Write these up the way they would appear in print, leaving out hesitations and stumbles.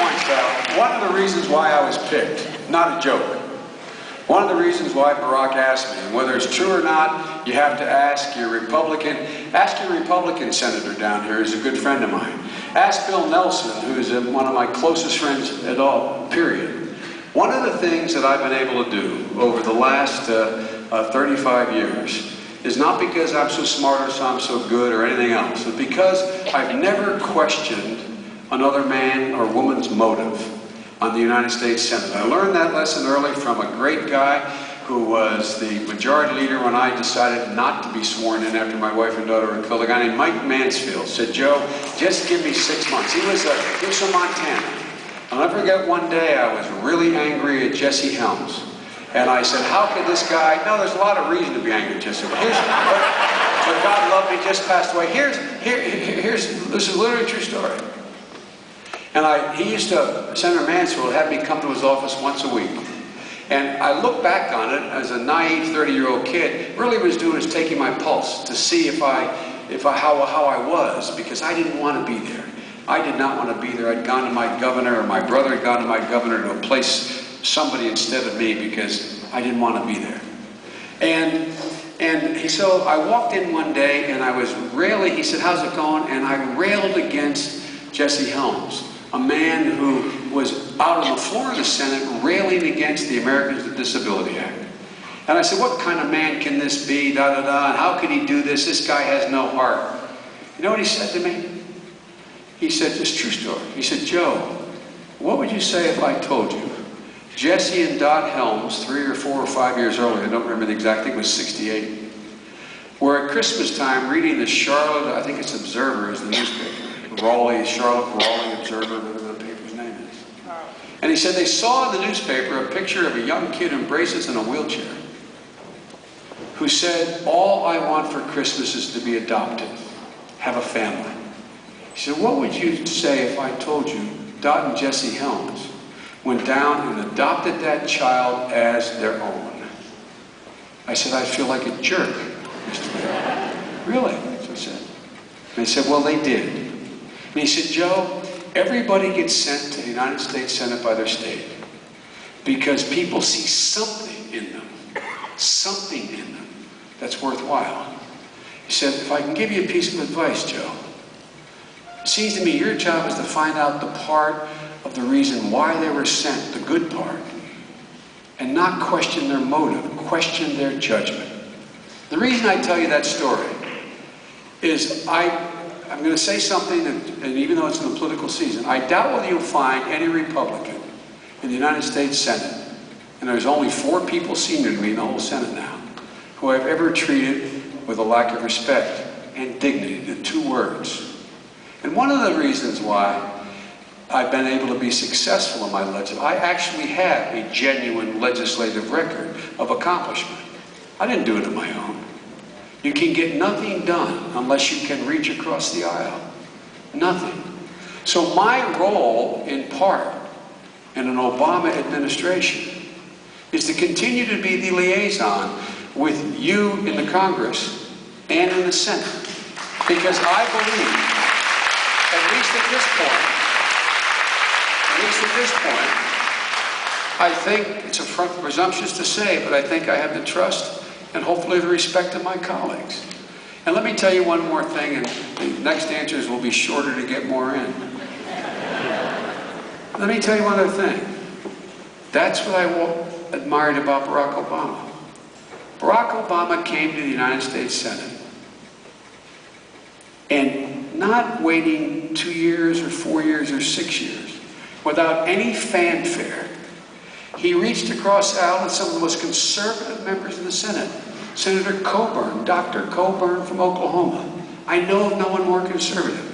point, one of the reasons why I was picked, not a joke, one of the reasons why Barack asked me, and whether it's true or not, you have to ask your Republican senator down here, who's a good friend of mine. Ask Bill Nelson, who's one of my closest friends at all, period. One of the things that I've been able to do over the last 35 years is not because I'm so smart or I'm so good or anything else, but because I've never questioned another man or woman's motive on the United States Senate. I learned that lesson early from a great guy who was the majority leader when I decided not to be sworn in after my wife and daughter were killed. A guy named Mike Mansfield said, "Joe, just give me 6 months." He was from Montana. I'll never forget one day I was really angry at Jesse Helms. And I said, how could this guy, no, there's a lot of reason to be angry at Jesse, but God loved me, just passed away. This is literally a true story. And Senator Mansfield had me come to his office once a week. And I look back on it as a naive 30-year-old kid, really what he was doing is taking my pulse to see how I was, because I didn't want to be there. I did not want to be there. I'd gone to my governor, or my brother had gone to my governor to place somebody instead of me because I didn't want to be there. So I walked in one day and I was railing, he said, "How's it going?" And I railed against Jesse Helms, a man who was out on the floor of the Senate railing against the Americans with Disability Act. And I said, what kind of man can this be, and how can he do this? This guy has no heart. You know what he said to me? He said, this true story. He said, "Joe, what would you say if I told you Jesse and Dot Helms, 3 or 4 or 5 years earlier, I don't remember the exact thing, it was 68, were at Christmas time reading the Charlotte, I think it's Observer is the newspaper, Charlotte Raleigh Observer, whatever the paper's name is." And he said they saw in the newspaper a picture of a young kid in braces in a wheelchair who said, "All I want for Christmas is to be adopted, have a family." He said, "What would you say if I told you Dot and Jesse Helms went down and adopted that child as their own?" I said, "I feel like a jerk, Mr. Mayor." "Really?" So I said. And he said, "Well, they did." And he said, "Joe, everybody gets sent to the United States Senate by their state because people see something in them that's worthwhile." He said, "If I can give you a piece of advice, Joe, it seems to me your job is to find out the part of the reason why they were sent, the good part, and not question their motive, question their judgment." The reason I tell you that story is I'm going to say something that, and even though it's in the political season, I doubt whether you'll find any Republican in the United States Senate, and there's only 4 people senior to me in the whole Senate now, who I've ever treated with a lack of respect and dignity, the 2 words. And one of the reasons why I've been able to be successful in my legislation, I actually have a genuine legislative record of accomplishment. I didn't do it on my own. You can get nothing done unless you can reach across the aisle. Nothing. So my role, in part, in an Obama administration, is to continue to be the liaison with you in the Congress and in the Senate. Because I believe, at least at this point, I think it's presumptuous to say, but I think I have the trust and hopefully the respect of my colleagues. And let me tell you one more thing, and the next answers will be shorter to get more in. Let me tell you one other thing. That's what I admired about Barack Obama. Barack Obama came to the United States Senate, and not waiting 2 years or 4 years or 6 years, without any fanfare, he reached across the aisle and some of the most conservative members of the Senate, Senator Coburn, Dr. Coburn from Oklahoma. I know of no one more conservative.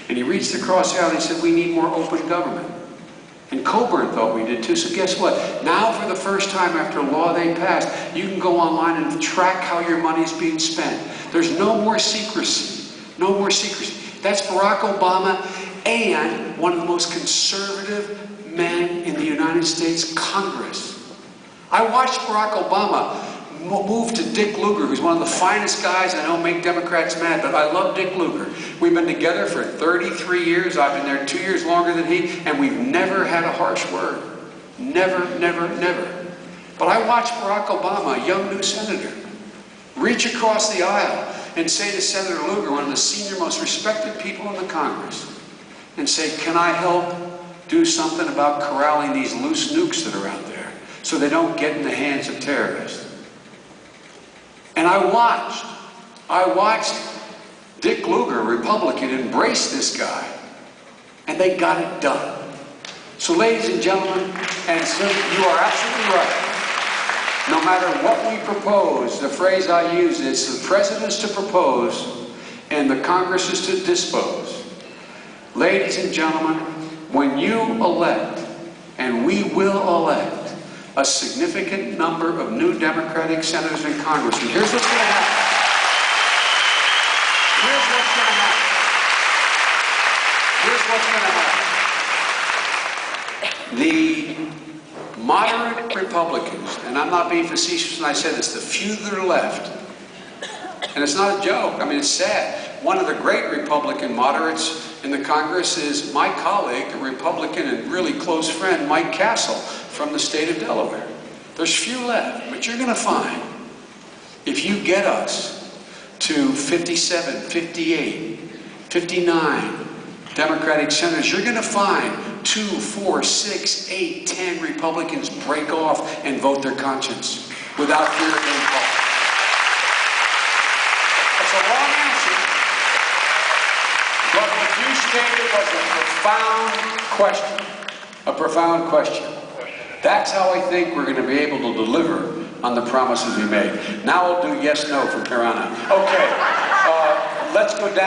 And he reached across the aisle and he said, "We need more open government." And Coburn thought we did too, so guess what? Now for the first time after a law they passed, you can go online and track how your money's being spent. There's no more secrecy. No more secrecy. That's Barack Obama and one of the most conservative men in the United States Congress. I watched Barack Obama move to Dick Lugar, who's one of the finest guys I know make Democrats mad, but I love Dick Lugar. We've been together for 33 years. I've been there 2 years longer than he, and we've never had a harsh word. Never, never, never. But I watched Barack Obama, a young new senator, reach across the aisle and say to Senator Lugar, one of the senior, most respected people in the Congress, and say, can I help do something about corralling these loose nukes that are out there so they don't get in the hands of terrorists? And I watched Dick Lugar, a Republican, embrace this guy, and they got it done. So ladies and gentlemen, and so you are absolutely right. No matter what we propose, the phrase I use is the president is to propose and the Congress is to dispose. Ladies and gentlemen, when you elect, and we will elect, a significant number of new Democratic senators in Congress, and here's what's going to happen. Here's what's going to happen. The moderate Republicans, and I'm not being facetious when I say this, the few that are left, and it's not a joke, I mean it's sad. One of the great Republican moderates in the Congress is my colleague, a Republican and really close friend, Mike Castle, from the state of Delaware. There's few left, but you're going to find, if you get us to 57, 58, 59 Democratic senators, you're going to find 2, 4, 6, 8, 10 Republicans break off and vote their conscience without fear of being caught. That's a long answer, but what you stated was a profound question. That's how I think we're going to be able to deliver on the promises we made. Now we'll do yes, no from here on out. Okay, let's go down.